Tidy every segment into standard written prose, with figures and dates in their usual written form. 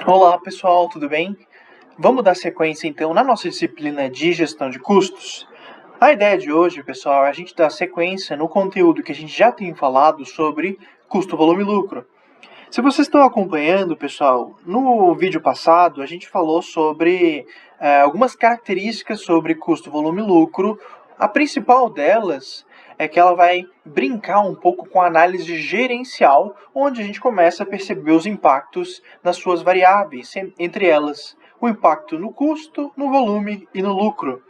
Olá pessoal, tudo bem? Vamos dar sequência então na nossa disciplina de gestão de custos. A ideia de hoje, pessoal, é a gente dar sequência no conteúdo que a gente já tem falado sobre custo, volume e lucro. Se vocês estão acompanhando, pessoal, no vídeo passado a gente falou sobre algumas características sobre custo, volume e lucro. A principal delas é que ela vai brincar um pouco com a análise gerencial, onde a gente começa a perceber os impactos nas suas variáveis, entre elas o impacto no custo, no volume e no lucro.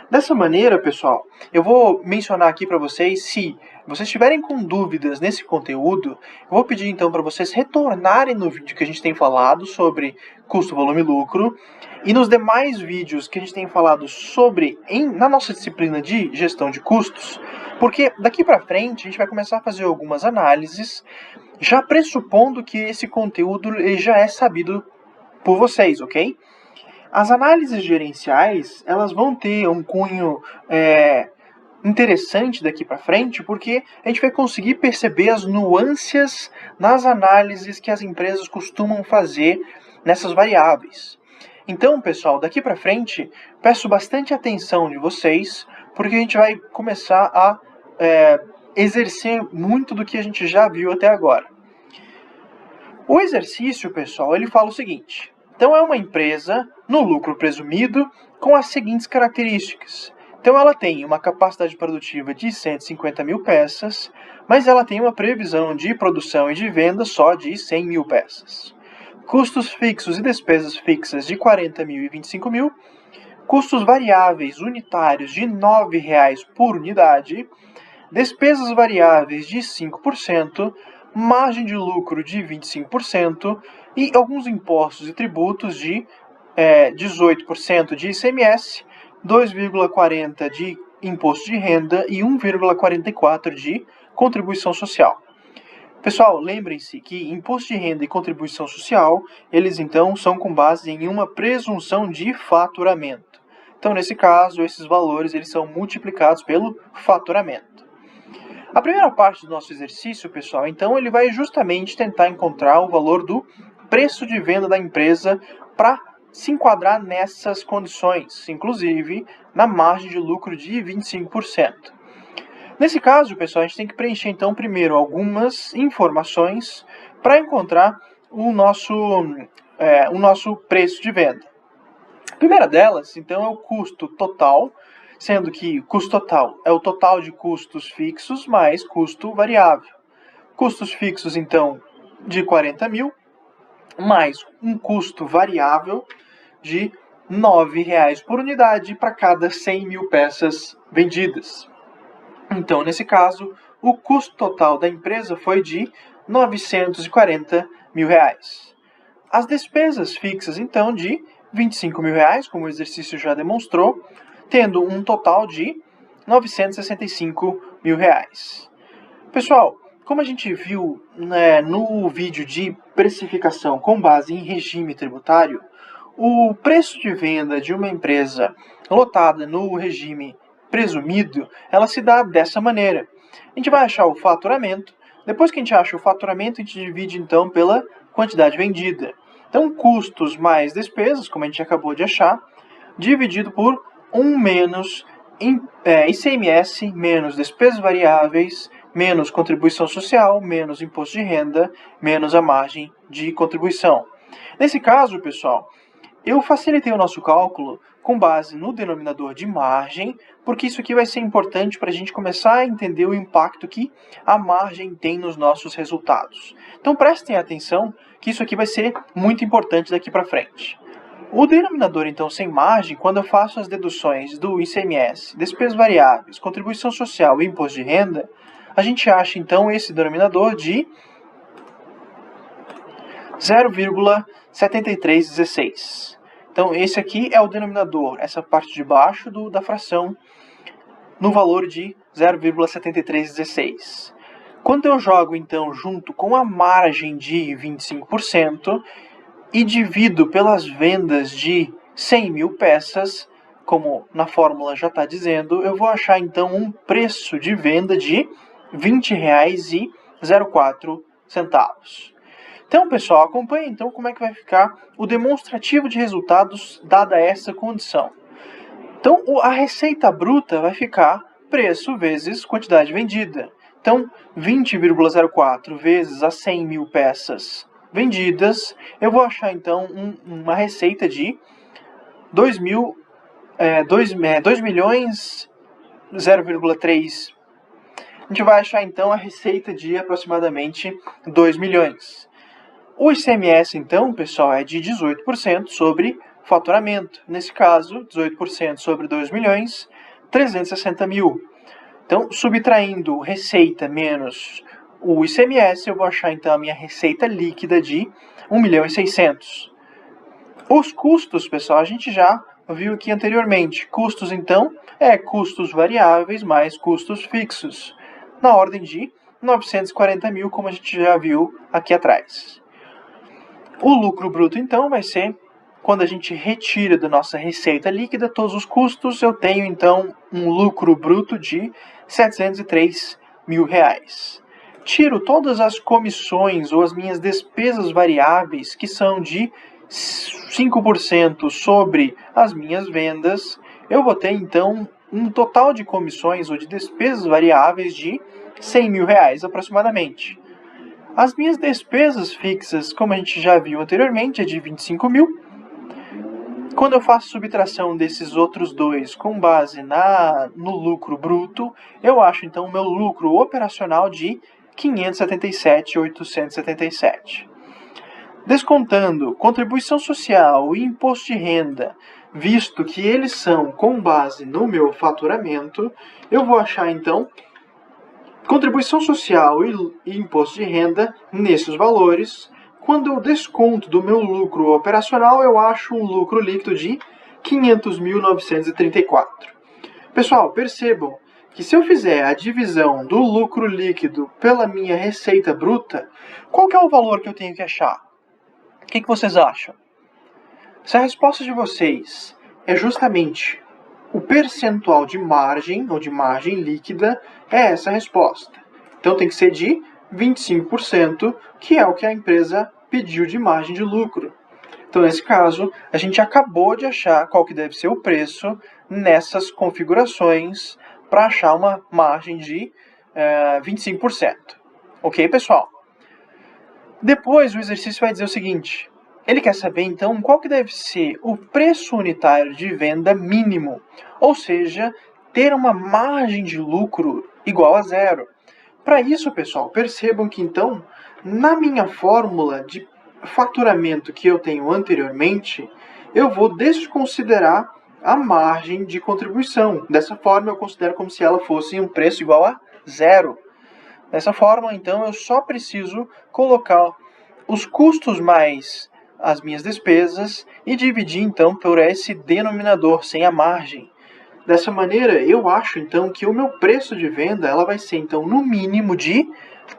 Dessa maneira, pessoal, eu vou mencionar aqui para vocês, se vocês estiverem com dúvidas nesse conteúdo, eu vou pedir então para vocês retornarem no vídeo que a gente tem falado sobre custo, volume e lucro, e nos demais vídeos que a gente tem falado sobre na nossa disciplina de gestão de custos, porque daqui para frente a gente vai começar a fazer algumas análises, já pressupondo que esse conteúdo ele já é sabido por vocês, ok? As análises gerenciais, elas vão ter um cunho interessante daqui para frente, porque a gente vai conseguir perceber as nuances nas análises que as empresas costumam fazer nessas variáveis. Então, pessoal, daqui para frente, peço bastante atenção de vocês, porque a gente vai começar a exercer muito do que a gente já viu até agora. O exercício, pessoal, ele fala o seguinte: então é uma empresa no lucro presumido com as seguintes características. Então ela tem uma capacidade produtiva de 150 mil peças, mas ela tem uma previsão de produção e de venda só de 100 mil peças. Custos fixos e despesas fixas de 40 mil e 25 mil. Custos variáveis unitários de R$ 9,00 por unidade. Despesas variáveis de 5%. Margem de lucro de 25% e alguns impostos e tributos de 18% de ICMS, 2,40% de imposto de renda e 1,44% de contribuição social. Pessoal, lembrem-se que imposto de renda e contribuição social, eles então são com base em uma presunção de faturamento. Então, nesse caso, esses valores eles são multiplicados pelo faturamento. A primeira parte do nosso exercício, pessoal, então, ele vai justamente tentar encontrar o valor do preço de venda da empresa para se enquadrar nessas condições, inclusive na margem de lucro de 25%. Nesse caso, pessoal, a gente tem que preencher, então, primeiro algumas informações para encontrar o nosso preço de venda. A primeira delas, então, é o custo total, sendo que o custo total é o total de custos fixos mais custo variável. Custos fixos, então, de 40 mil, mais um custo variável de R$ 9,00 por unidade para cada 100 mil peças vendidas. Então, nesse caso, o custo total da empresa foi de R$ 940 mil. As despesas fixas, então, de R$ 25 mil, como o exercício já demonstrou, tendo um total de R$ 965 mil. Pessoal, como a gente viu no vídeo de precificação com base em regime tributário, o preço de venda de uma empresa lotada no regime presumido, ela se dá dessa maneira. A gente vai achar o faturamento, depois que a gente acha o faturamento, a gente divide então pela quantidade vendida. Então, custos mais despesas, como a gente acabou de achar, dividido por 1 menos ICMS, menos despesas variáveis, menos contribuição social, menos imposto de renda, menos a margem de contribuição. Nesse caso, pessoal, eu facilitei o nosso cálculo com base no denominador de margem, porque isso aqui vai ser importante para a gente começar a entender o impacto que a margem tem nos nossos resultados. Então prestem atenção que isso aqui vai ser muito importante daqui para frente. O denominador, então, sem margem, quando eu faço as deduções do ICMS, despesas variáveis, contribuição social e imposto de renda, a gente acha, então, esse denominador de 0,7316. Então, esse aqui é o denominador, essa parte de baixo da fração, no valor de 0,7316. Quando eu jogo, então, junto com a margem de 25%, e divido pelas vendas de 100 mil peças, como na fórmula já está dizendo, eu vou achar então um preço de venda de R$ 20,04. Então, pessoal, acompanhe então como é que vai ficar o demonstrativo de resultados dada essa condição. Então, a receita bruta vai ficar preço vezes quantidade vendida. Então, 20,04 vezes as 100 mil peças vendidas, eu vou achar então uma receita de 2 milhões 0,3. A gente vai achar então a receita de aproximadamente 2 milhões. O ICMS então, pessoal, é de 18% sobre faturamento. Nesse caso, 18% sobre 2 milhões, 360 mil. Então, subtraindo receita menos o ICMS, eu vou achar então a minha receita líquida de 1 milhão e 600. Os custos, pessoal, a gente já viu aqui anteriormente. Custos, então, é custos variáveis mais custos fixos, na ordem de 940 mil, como a gente já viu aqui atrás. O lucro bruto, então, vai ser quando a gente retira da nossa receita líquida todos os custos, eu tenho, então, um lucro bruto de 703 mil reais. Tiro todas as comissões ou as minhas despesas variáveis, que são de 5% sobre as minhas vendas, eu vou ter, então, um total de comissões ou de despesas variáveis de 100 mil reais aproximadamente. As minhas despesas fixas, como a gente já viu anteriormente, é de 25 mil. Quando eu faço subtração desses outros dois com base no lucro bruto, eu acho então o meu lucro operacional de 577.877. Descontando contribuição social e imposto de renda, visto que eles são com base no meu faturamento, eu vou achar então contribuição social e imposto de renda nesses valores. Quando eu desconto do meu lucro operacional, eu acho um lucro líquido de 500.934. Pessoal, percebam que se eu fizer a divisão do lucro líquido pela minha receita bruta, qual que é o valor que eu tenho que achar? O que vocês acham? Se a resposta de vocês é justamente o percentual de margem, ou de margem líquida, é essa a resposta. Então tem que ser de 25%, que é o que a empresa pediu de margem de lucro. Então, nesse caso, a gente acabou de achar qual que deve ser o preço nessas configurações para achar uma margem de 25%. Ok, pessoal? Depois, o exercício vai dizer o seguinte. Ele quer saber, então, qual que deve ser o preço unitário de venda mínimo. Ou seja, ter uma margem de lucro igual a zero. Para isso, pessoal, percebam que, então, na minha fórmula de faturamento que eu tenho anteriormente, eu vou desconsiderar a margem de contribuição. Dessa forma, eu considero como se ela fosse um preço igual a zero. Dessa forma, então, eu só preciso colocar os custos mais as minhas despesas e dividir, então, por esse denominador, sem a margem. Dessa maneira, eu acho, então, que o meu preço de venda ela vai ser, então, no mínimo de R$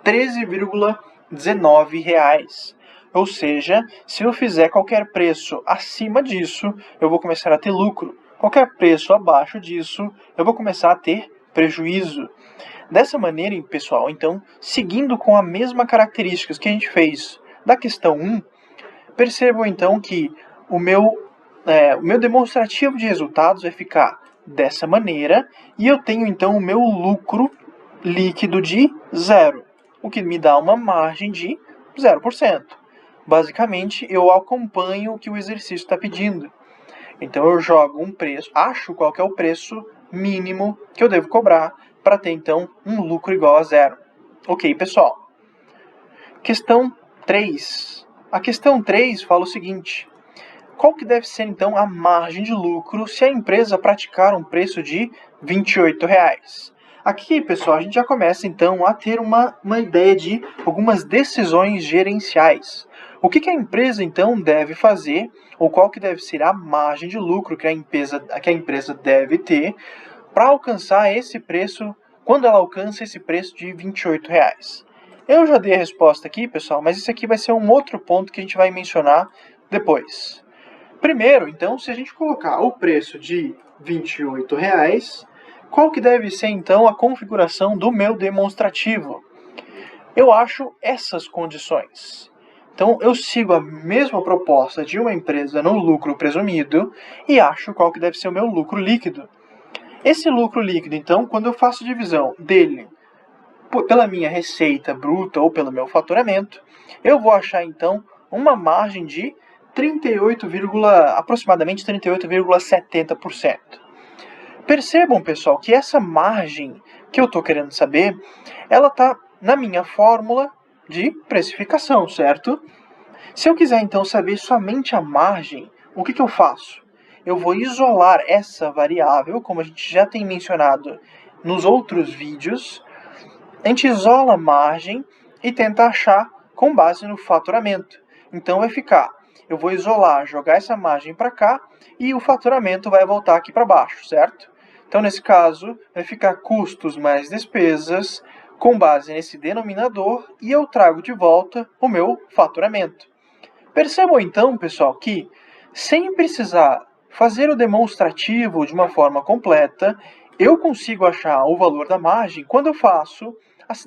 13,19. Ou seja, se eu fizer qualquer preço acima disso, eu vou começar a ter lucro. Qualquer preço abaixo disso, eu vou começar a ter prejuízo. Dessa maneira, pessoal, então, seguindo com a mesma características que a gente fez da questão 1, percebam, então, que o meu demonstrativo de resultados vai ficar dessa maneira, e eu tenho, então, o meu lucro líquido de zero, o que me dá uma margem de 0%. Basicamente, eu acompanho o que o exercício está pedindo. Então, eu jogo um preço, acho qual que é o preço mínimo que eu devo cobrar para ter, então, um lucro igual a zero. Ok, pessoal? Questão 3. A questão 3 fala o seguinte. Qual que deve ser, então, a margem de lucro se a empresa praticar um preço de R$ 28? Aqui, pessoal, a gente já começa, então, a ter uma ideia de algumas decisões gerenciais. O que a empresa, então, deve fazer, ou qual que deve ser a margem de lucro que a empresa deve ter para alcançar esse preço, quando ela alcança esse preço de R$ 28. Eu já dei a resposta aqui, pessoal, mas isso aqui vai ser um outro ponto que a gente vai mencionar depois. Primeiro, então, se a gente colocar o preço de R$ 28, qual que deve ser, então, a configuração do meu demonstrativo? Eu acho essas condições. Então, eu sigo a mesma proposta de uma empresa no lucro presumido e acho qual que deve ser o meu lucro líquido. Esse lucro líquido, então, quando eu faço divisão dele pela minha receita bruta ou pelo meu faturamento, eu vou achar, então, uma margem de aproximadamente 38,70%. Percebam, pessoal, que essa margem que eu estou querendo saber, ela está na minha fórmula de precificação, certo? Se eu quiser, então, saber somente a margem, o que eu faço? Eu vou isolar essa variável, como a gente já tem mencionado nos outros vídeos. A gente isola a margem e tenta achar com base no faturamento. Então vai ficar, eu vou isolar, jogar essa margem para cá e o faturamento vai voltar aqui para baixo, certo? Então nesse caso vai ficar custos mais despesas com base nesse denominador e eu trago de volta o meu faturamento. Percebam então, pessoal, que sem precisar fazer o demonstrativo de uma forma completa, eu consigo achar o valor da margem quando eu faço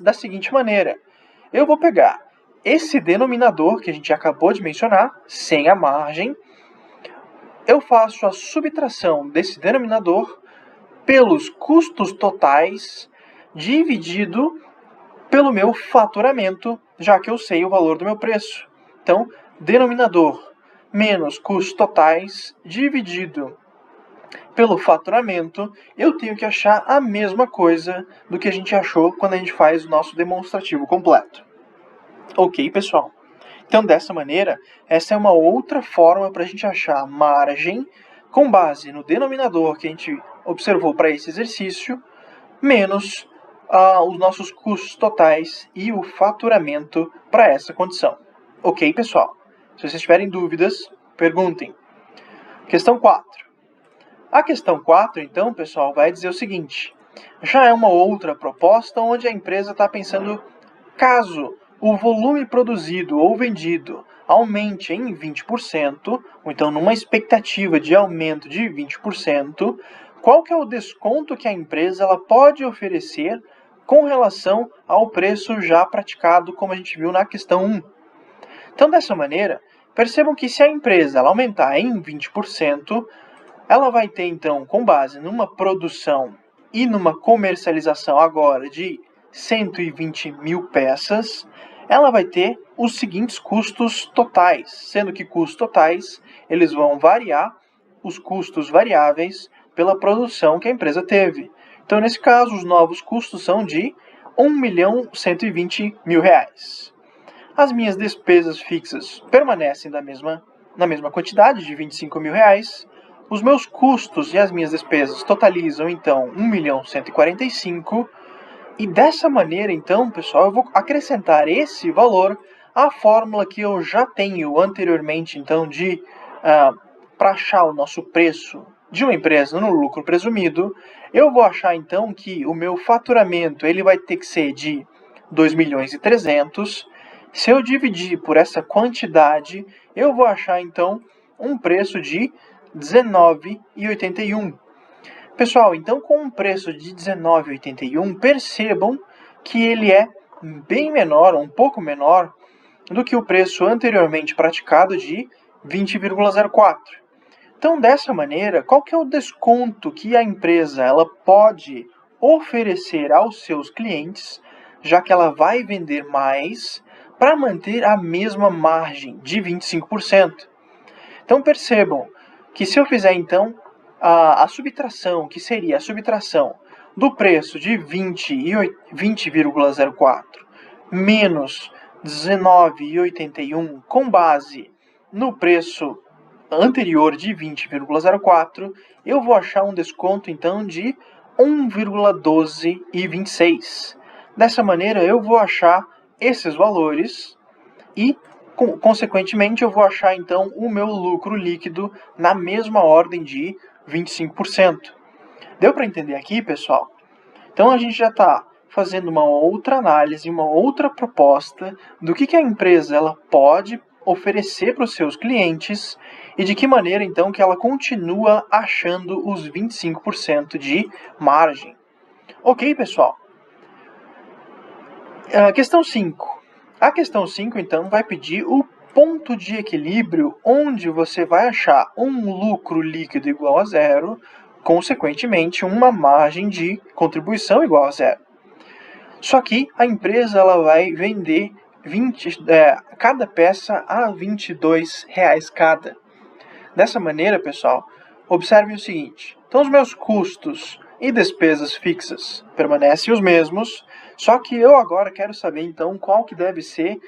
da seguinte maneira. Eu vou pegar esse denominador que a gente acabou de mencionar, sem a margem, eu faço a subtração desse denominador pelos custos totais dividido pelo meu faturamento, já que eu sei o valor do meu preço. Então, denominador menos custos totais dividido pelo faturamento, eu tenho que achar a mesma coisa do que a gente achou quando a gente faz o nosso demonstrativo completo. Ok, pessoal? Então, dessa maneira, essa é uma outra forma para a gente achar margem com base no denominador que a gente observou para esse exercício, menos os nossos custos totais e o faturamento para essa condição. Ok, pessoal? Se vocês tiverem dúvidas, perguntem. Questão 4. A questão 4, então, pessoal, vai dizer o seguinte. Já é uma outra proposta onde a empresa está pensando, caso o volume produzido ou vendido aumente em 20%, ou então numa expectativa de aumento de 20%, qual que é o desconto que a empresa ela pode oferecer com relação ao preço já praticado, como a gente viu na questão 1. Então, dessa maneira, percebam que se a empresa ela aumentar em 20%, ela vai ter, então, com base numa produção e numa comercialização agora de 120 mil peças, ela vai ter os seguintes custos totais, sendo que custos totais, eles vão variar os custos variáveis pela produção que a empresa teve. Então, nesse caso, os novos custos são de R$ 1.120.000. As minhas despesas fixas permanecem na mesma quantidade de R$ 25.000. Os meus custos e as minhas despesas totalizam, então, 1.145.000. E dessa maneira, então, pessoal, eu vou acrescentar esse valor à fórmula que eu já tenho anteriormente, então, para achar o nosso preço de uma empresa no lucro presumido. Eu vou achar, então, que o meu faturamento ele vai ter que ser de 2.300.000. Se eu dividir por essa quantidade, eu vou achar, então, um preço de 19,81. Pessoal, então com um preço de 19,81, percebam que ele é bem menor, um pouco menor, do que o preço anteriormente praticado de 20,04. Então, dessa maneira, qual que é o desconto que a empresa ela pode oferecer aos seus clientes, já que ela vai vender mais, para manter a mesma margem de 25%? Então, percebam que se eu fizer, então, a subtração, que seria a subtração do preço de 20,04 menos 19,81 com base no preço anterior de 20,04, eu vou achar um desconto, então, de 1,1226. Dessa maneira, eu vou achar esses valores e, consequentemente, eu vou achar, então, o meu lucro líquido na mesma ordem de 25%. Deu para entender aqui, pessoal? Então, a gente já está fazendo uma outra análise, uma outra proposta do que a empresa ela pode oferecer para os seus clientes e de que maneira, então, que ela continua achando os 25% de margem. Ok, pessoal? Questão 5. A questão 5, então, vai pedir o ponto de equilíbrio onde você vai achar um lucro líquido igual a zero, consequentemente uma margem de contribuição igual a zero. Só que a empresa ela vai vender cada peça a R$ 22 cada. Dessa maneira, pessoal, observe o seguinte. Então, os meus custos e despesas fixas permanecem os mesmos, só que eu agora quero saber, então, qual que deve ser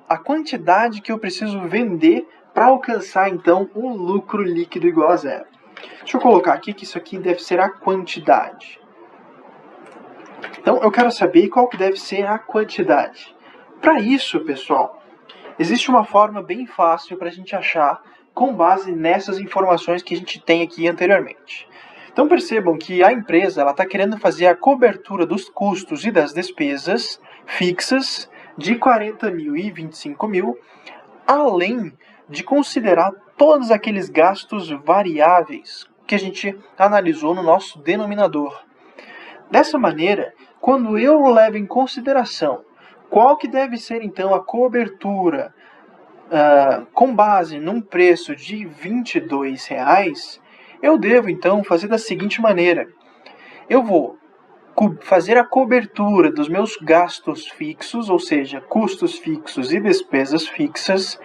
a quantidade que eu preciso vender para alcançar, então, um lucro líquido igual a zero. Deixa eu colocar aqui que isso aqui deve ser a quantidade. Então, eu quero saber qual que deve ser a quantidade. Para isso, pessoal, existe uma forma bem fácil para a gente achar com base nessas informações que a gente tem aqui anteriormente. Então, percebam que a empresa está querendo fazer a cobertura dos custos e das despesas fixas de 40 mil e 25 mil, além de considerar todos aqueles gastos variáveis que a gente analisou no nosso denominador. Dessa maneira, quando eu levo em consideração qual que deve ser então a cobertura com base num preço de R$ 22, eu devo então fazer da seguinte maneira. Eu vou fazer a cobertura dos meus gastos fixos, ou seja, custos fixos e despesas fixas,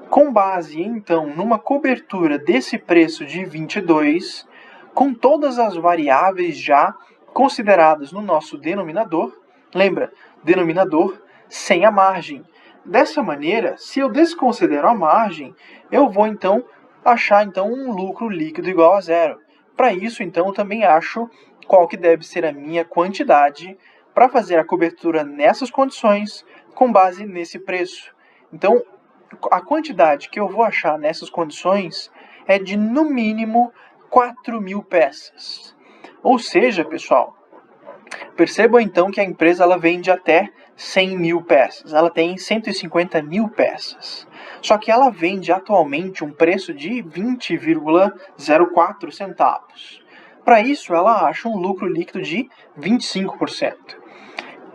com base então numa cobertura desse preço de 22, com todas as variáveis já consideradas no nosso denominador. Lembra, denominador sem a margem. Dessa maneira, se eu desconsidero a margem, eu vou então achar então um lucro líquido igual a zero. Para isso, então, eu também acho qual que deve ser a minha quantidade para fazer a cobertura nessas condições com base nesse preço. Então, a quantidade que eu vou achar nessas condições é de, no mínimo, 4.000 peças. Ou seja, pessoal, percebam então que a empresa ela vende até 100 mil peças. Ela tem 150 mil peças. Só que ela vende atualmente um preço de 20,04 centavos. Para isso, ela acha um lucro líquido de 25%.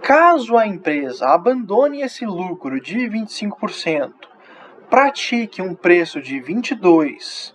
Caso a empresa abandone esse lucro de 25%, pratique um preço de 22,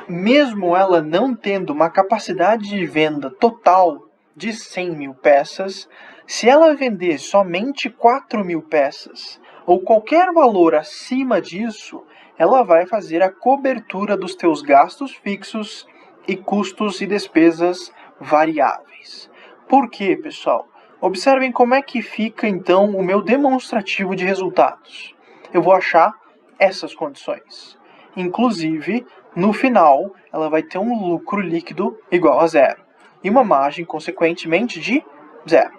mesmo ela não tendo uma capacidade de venda total de 100 mil peças, se ela vender somente 4.000 peças ou qualquer valor acima disso, ela vai fazer a cobertura dos teus gastos fixos e custos e despesas variáveis. Por quê, pessoal? Observem como é que fica então o meu demonstrativo de resultados. Eu vou achar essas condições. Inclusive, no final, ela vai ter um lucro líquido igual a zero e uma margem, consequentemente, de zero.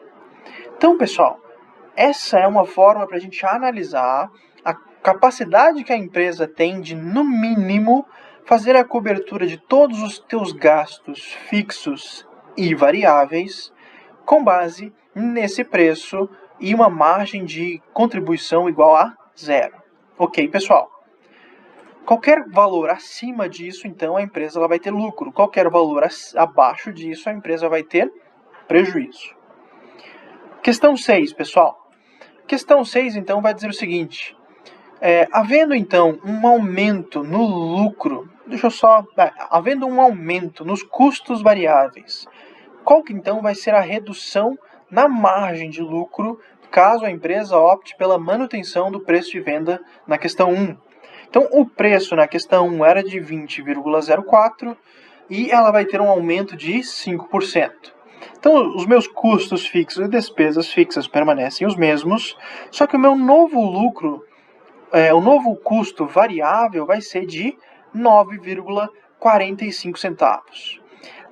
Então, pessoal, essa é uma forma para a gente analisar a capacidade que a empresa tem de, no mínimo, fazer a cobertura de todos os teus gastos fixos e variáveis com base nesse preço e uma margem de contribuição igual a zero. Ok, pessoal? Qualquer valor acima disso, então, a empresa ela vai ter lucro. Qualquer valor abaixo disso, a empresa vai ter prejuízo. Questão 6, pessoal. Questão 6, então, vai dizer o seguinte. Havendo, então, um aumento no lucro, havendo um aumento nos custos variáveis, qual que, então, vai ser a redução na margem de lucro caso a empresa opte pela manutenção do preço de venda na questão 1? Então, o preço na questão 1 era de 20,04 e ela vai ter um aumento de 5%. Então, os meus custos fixos e despesas fixas permanecem os mesmos, só que o meu novo lucro, o novo custo variável vai ser de 9,45 centavos.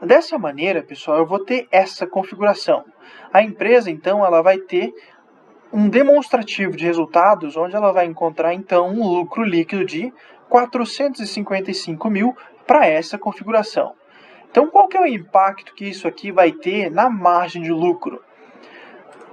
Dessa maneira, pessoal, eu vou ter essa configuração. A empresa, então, ela vai ter um demonstrativo de resultados, onde ela vai encontrar, então, um lucro líquido de 455 mil para essa configuração. Então, qual que é o impacto que isso aqui vai ter na margem de lucro?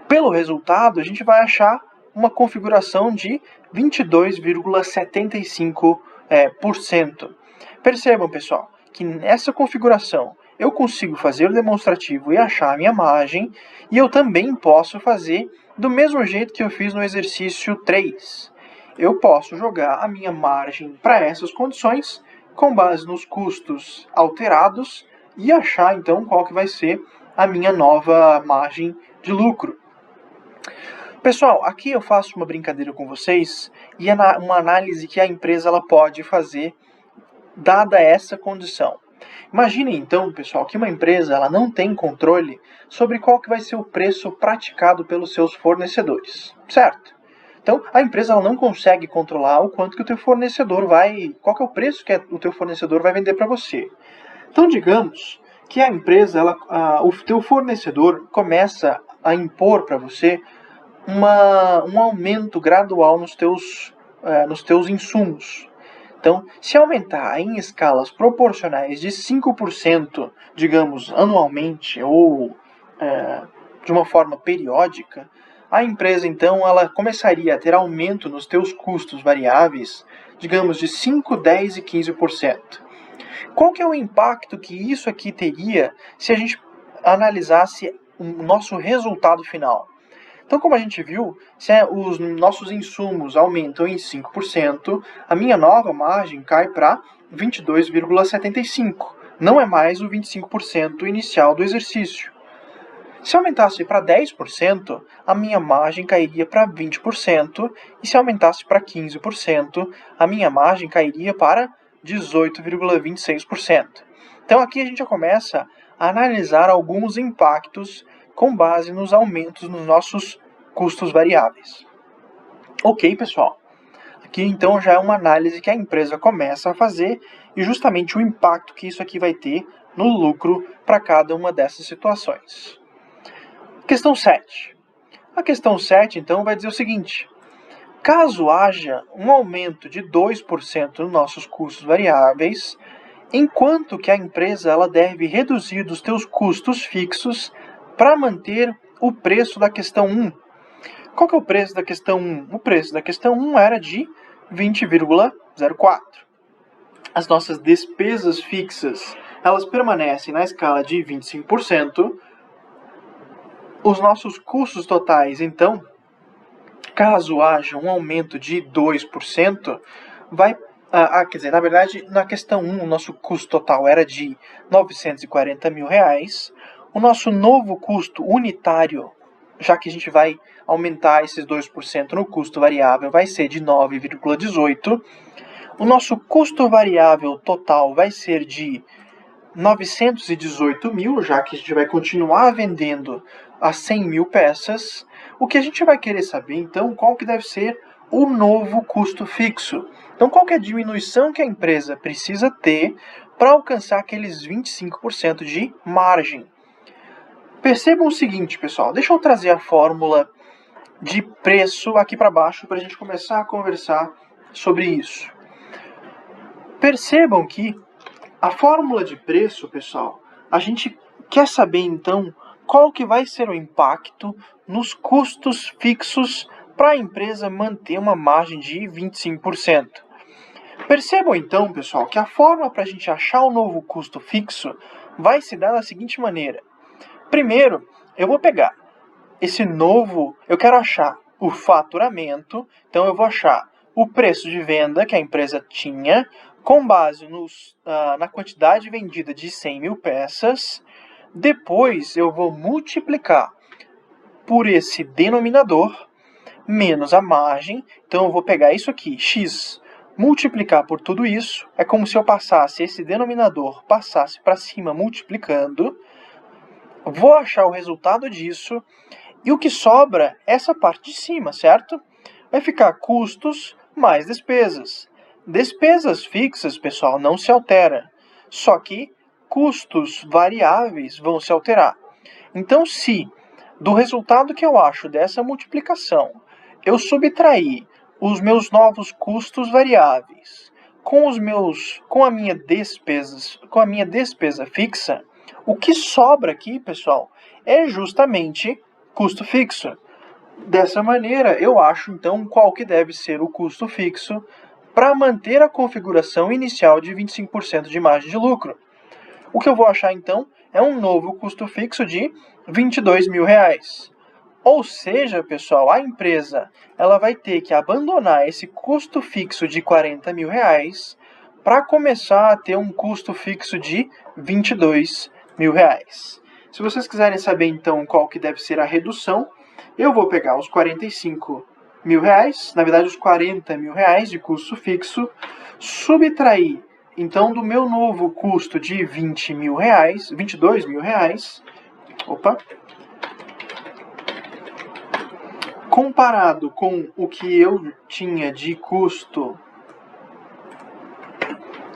Pelo resultado, a gente vai achar uma configuração de 22,75%. Percebam, pessoal, que nessa configuração eu consigo fazer o demonstrativo e achar a minha margem, e eu também posso fazer do mesmo jeito que eu fiz no exercício 3. eu posso jogar a minha margem para essas condições com base nos custos alterados e achar então qual que vai ser a minha nova margem de lucro. Pessoal, aqui eu faço uma brincadeira com vocês e é uma análise que a empresa ela pode fazer dada essa condição. Imagine então, pessoal, que uma empresa ela não tem controle sobre qual que vai ser o preço praticado pelos seus fornecedores, certo? Então, a empresa ela não consegue controlar o quanto que o teu fornecedor vai, qual que é o preço que o teu fornecedor vai vender para você. Então, digamos que a empresa, o teu fornecedor começa a impor para você um aumento gradual nos teus insumos. Então, se aumentar em escalas proporcionais de 5%, digamos, anualmente ou de uma forma periódica, a empresa, então, ela começaria a ter aumento nos teus custos variáveis, digamos, de 5, 10 e 15%. Qual que é o impacto que isso aqui teria se a gente analisasse o nosso resultado final? Então, como a gente viu, se os nossos insumos aumentam em 5%, a minha nova margem cai para 22,75%. Não é mais o 25% inicial do exercício. Se aumentasse para 10%, a minha margem cairia para 20%, e se aumentasse para 15%, a minha margem cairia para 18,26%. Então aqui a gente já começa a analisar alguns impactos com base nos aumentos nos nossos custos variáveis. Ok, pessoal? Aqui então já é uma análise que a empresa começa a fazer e justamente o impacto que isso aqui vai ter no lucro para cada uma dessas situações. Questão 7. A questão 7 então vai dizer o seguinte: caso haja um aumento de 2% nos nossos custos variáveis, enquanto que a empresa ela deve reduzir dos teus custos fixos para manter o preço da questão 1. Qual que é o preço da questão 1? O preço da questão 1 era de 20,04. As nossas despesas fixas, elas permanecem na escala de 25%. Os nossos custos totais, então, caso haja um aumento de 2%, quer dizer, na verdade, na questão 1, o nosso custo total era de R$ 940 mil. O nosso novo custo unitário, já que a gente vai aumentar esses 2% no custo variável, vai ser de 9,18. O nosso custo variável total vai ser de 918 mil, já que a gente vai continuar vendendo a 100 mil peças. O que a gente vai querer saber, então, qual que deve ser o novo custo fixo. Então, qual que é a diminuição que a empresa precisa ter para alcançar aqueles 25% de margem. Percebam o seguinte, pessoal. Deixa eu trazer a fórmula de preço aqui para baixo para a gente começar a conversar sobre isso. Percebam que a fórmula de preço, pessoal, a gente quer saber então qual que vai ser o impacto nos custos fixos para a empresa manter uma margem de 25%. Percebam então, pessoal, que a forma para a gente achar o novo custo fixo vai se dar da seguinte maneira. Primeiro, eu vou pegar eu quero achar o faturamento, então eu vou achar o preço de venda que a empresa tinha, com base na quantidade vendida de 100 mil peças. Depois eu vou multiplicar por esse denominador, menos a margem. Então eu vou pegar isso aqui, x, multiplicar por tudo isso. É como se eu passasse esse denominador, passasse para cima multiplicando. Vou achar o resultado disso. E o que sobra é essa parte de cima, certo? Vai ficar custos mais despesas. Despesas fixas, pessoal, não se altera. Só que custos variáveis vão se alterar. Então, se do resultado que eu acho dessa multiplicação, eu subtrair os meus novos custos variáveis com a minha despesa fixa, o que sobra aqui, pessoal, é justamente custo fixo. Dessa maneira, eu acho então qual que deve ser o custo fixo para manter a configuração inicial de 25% de margem de lucro. O que eu vou achar então é um novo custo fixo de R$ 22 mil. Ou seja, pessoal, a empresa ela vai ter que abandonar esse custo fixo de 40 mil reais para começar a ter um custo fixo de 22 mil reais. Se vocês quiserem saber então qual que deve ser a redução, eu vou pegar os 45 mil reais, na verdade os 40 mil reais de custo fixo, subtrair então do meu novo custo de 20 mil reais, 22 mil reais, comparado com o que eu tinha de custo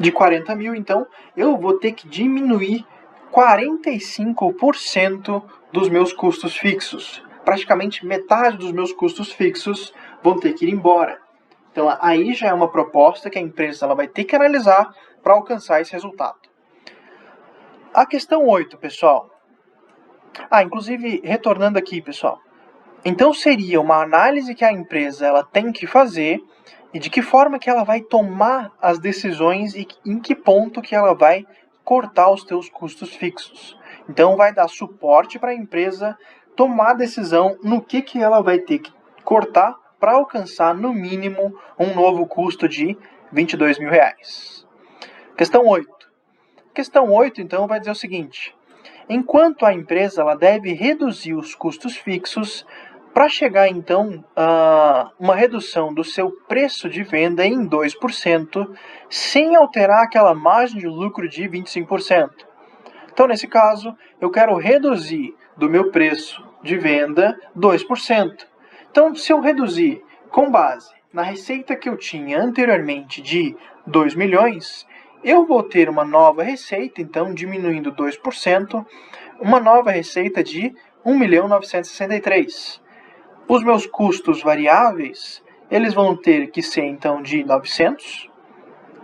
de 40 mil, então eu vou ter que diminuir 45% dos meus custos fixos. Praticamente metade dos meus custos fixos vão ter que ir embora. Então aí já é uma proposta que a empresa ela vai ter que analisar para alcançar esse resultado. A questão 8, pessoal. Inclusive, retornando aqui, pessoal. Então seria uma análise que a empresa ela tem que fazer e de que forma que ela vai tomar as decisões e em que ponto que ela vai cortar os teus custos fixos. Então vai dar suporte para a empresa tomar a decisão no que ela vai ter que cortar para alcançar no mínimo um novo custo de 22 mil reais. Questão 8. Questão 8 então vai dizer o seguinte: enquanto a empresa ela deve reduzir os custos fixos para chegar então a uma redução do seu preço de venda em 2%, sem alterar aquela margem de lucro de 25%. Então, nesse caso, eu quero reduzir do meu preço de venda 2%. Então, se eu reduzir com base na receita que eu tinha anteriormente de 2 milhões, eu vou ter uma nova receita, então diminuindo 2%, uma nova receita de 1.963.000. Os meus custos variáveis, eles vão ter que ser então de 900,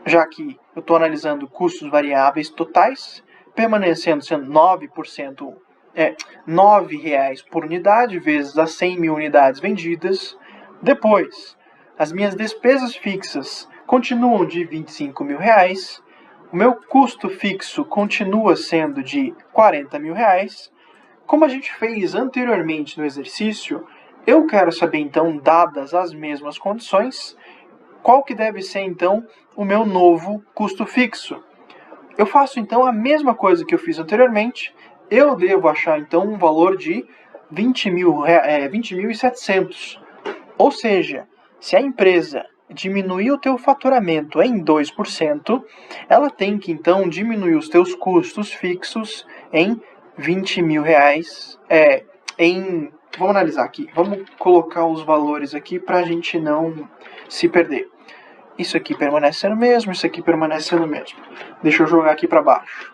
já que eu estou analisando custos variáveis totais, permanecendo sendo 9%, R$9 por unidade, vezes as 100 mil unidades vendidas. Depois, as minhas despesas fixas continuam de 25 mil reais, o meu custo fixo continua sendo de 40 mil reais. Como a gente fez anteriormente no exercício, eu quero saber então, dadas as mesmas condições, qual que deve ser então o meu novo custo fixo. Eu faço então a mesma coisa que eu fiz anteriormente, eu devo achar então um valor de 20.700. Ou seja, se a empresa diminuir o teu faturamento em 2%, ela tem que então diminuir os teus custos fixos em 20 mil reais, vamos analisar aqui, vamos colocar os valores aqui para a gente não se perder. Isso aqui permanecendo o mesmo, isso aqui permanecendo o mesmo. Deixa eu jogar aqui para baixo.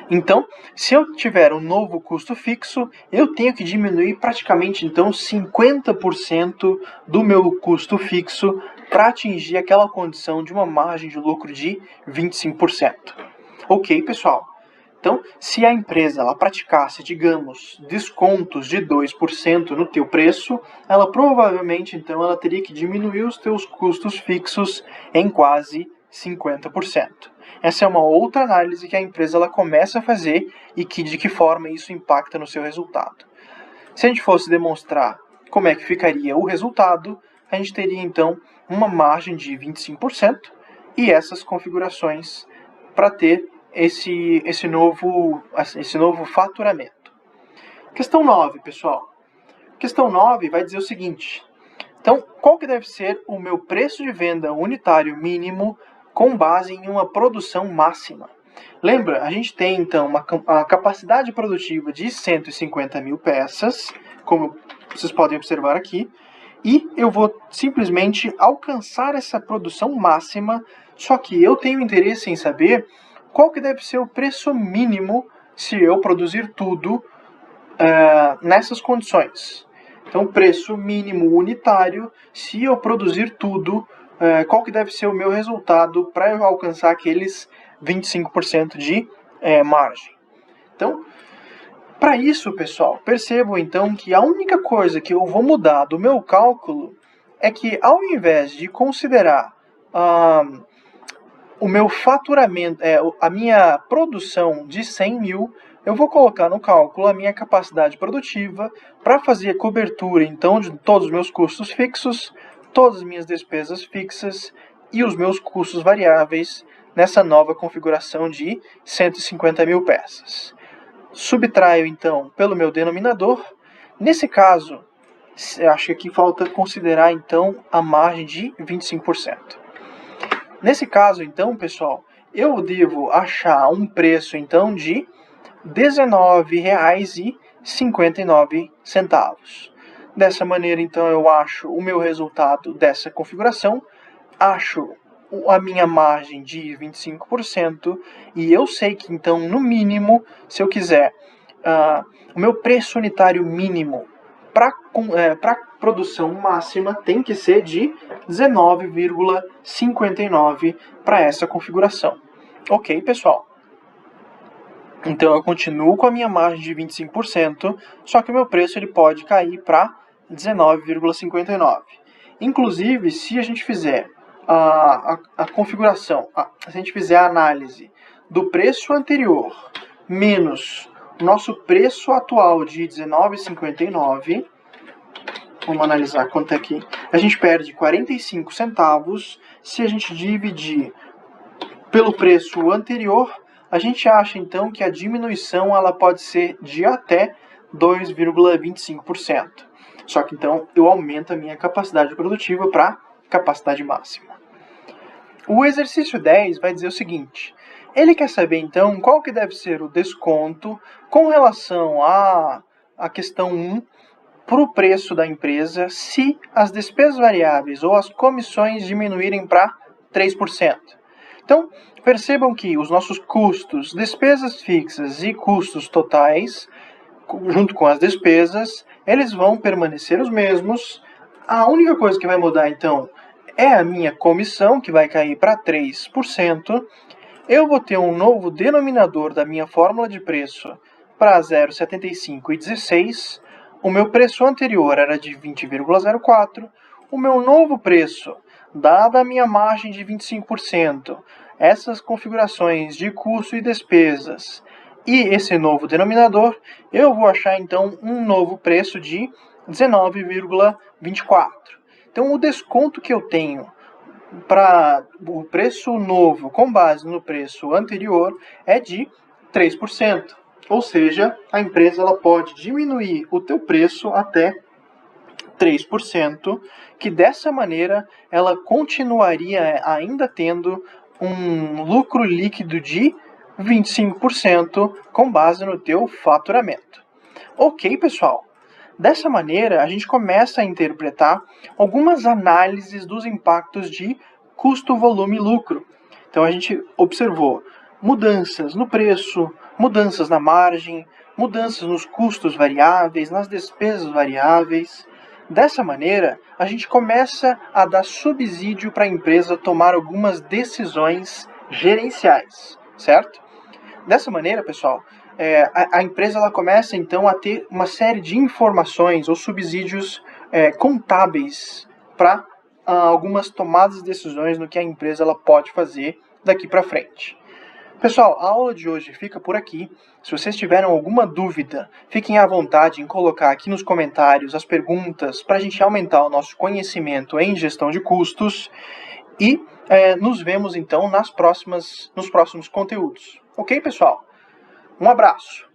Então, se eu tiver um novo custo fixo, eu tenho que diminuir praticamente então 50% do meu custo fixo para atingir aquela condição de uma margem de lucro de 25%. Ok, pessoal? Então, se a empresa ela praticasse, digamos, descontos de 2% no teu preço, ela provavelmente então ela teria que diminuir os teus custos fixos em quase 50%. Essa é uma outra análise que a empresa ela começa a fazer e de que forma isso impacta no seu resultado. Se a gente fosse demonstrar como é que ficaria o resultado, a gente teria então uma margem de 25% e essas configurações para ter esse novo faturamento. Questão 9, pessoal. Questão 9 vai dizer o seguinte: então, qual que deve ser o meu preço de venda unitário mínimo com base em uma produção máxima? Lembra, a gente tem então a capacidade produtiva de 150 mil peças, como vocês podem observar aqui, e eu vou simplesmente alcançar essa produção máxima, só que eu tenho interesse em saber qual que deve ser o preço mínimo se eu produzir tudo nessas condições. Então, preço mínimo unitário, se eu produzir tudo, qual que deve ser o meu resultado para eu alcançar aqueles 25% de margem. Então, para isso, pessoal, percebam então que a única coisa que eu vou mudar do meu cálculo é que, ao invés de considerar o meu faturamento, a minha produção de 100 mil, eu vou colocar no cálculo a minha capacidade produtiva para fazer a cobertura, então, de todos os meus custos fixos, todas as minhas despesas fixas e os meus custos variáveis nessa nova configuração de 150 mil peças. Subtraio, então, pelo meu denominador. Nesse caso, eu acho que aqui falta considerar, então, a margem de 25%. Nesse caso, então, pessoal, eu devo achar um preço, então, de R$ 19,59. Dessa maneira, então, eu acho o meu resultado dessa configuração, acho a minha margem de 25%, e eu sei que, então, no mínimo, se eu quiser, o meu preço unitário mínimo para produção máxima tem que ser de 19,59 para essa configuração. Ok, pessoal? Então eu continuo com a minha margem de 25%, só que o meu preço ele pode cair para 19,59. Inclusive, se a gente fizer a configuração, se a gente fizer a análise do preço anterior menos o nosso preço atual de 19,59, vamos analisar quanto é que a gente perde 45 centavos. Se a gente dividir pelo preço anterior, a gente acha então que a diminuição ela pode ser de até 2,25%. Só que então eu aumento a minha capacidade produtiva para capacidade máxima. O exercício 10 vai dizer o seguinte: ele quer saber então qual que deve ser o desconto com relação à questão 1 para o preço da empresa se as despesas variáveis ou as comissões diminuírem para 3%. Então, percebam que os nossos custos, despesas fixas e custos totais, junto com as despesas, eles vão permanecer os mesmos. A única coisa que vai mudar, então, é a minha comissão, que vai cair para 3%. Eu vou ter um novo denominador da minha fórmula de preço para 0,7516. O meu preço anterior era de 20,04. O meu novo preço, dada a minha margem de 25%, essas configurações de custo e despesas e esse novo denominador, eu vou achar então um novo preço de 19,24. Então o desconto que eu tenho para o preço novo com base no preço anterior é de 3%. Ou seja, a empresa ela pode diminuir o teu preço até 3%, que dessa maneira ela continuaria ainda tendo um lucro líquido de 25% com base no teu faturamento. Ok, pessoal? Dessa maneira, a gente começa a interpretar algumas análises dos impactos de custo, volume e lucro. Então a gente observou mudanças no preço, mudanças na margem, mudanças nos custos variáveis, nas despesas variáveis. Dessa maneira, a gente começa a dar subsídio para a empresa tomar algumas decisões gerenciais, certo? Dessa maneira, pessoal, a empresa ela começa então a ter uma série de informações ou subsídios contábeis para algumas tomadas de decisões no que a empresa ela pode fazer daqui para frente. Pessoal, a aula de hoje fica por aqui. Se vocês tiverem alguma dúvida, fiquem à vontade em colocar aqui nos comentários as perguntas para a gente aumentar o nosso conhecimento em gestão de custos e nos vemos então nos próximos conteúdos. Ok, pessoal? Um abraço!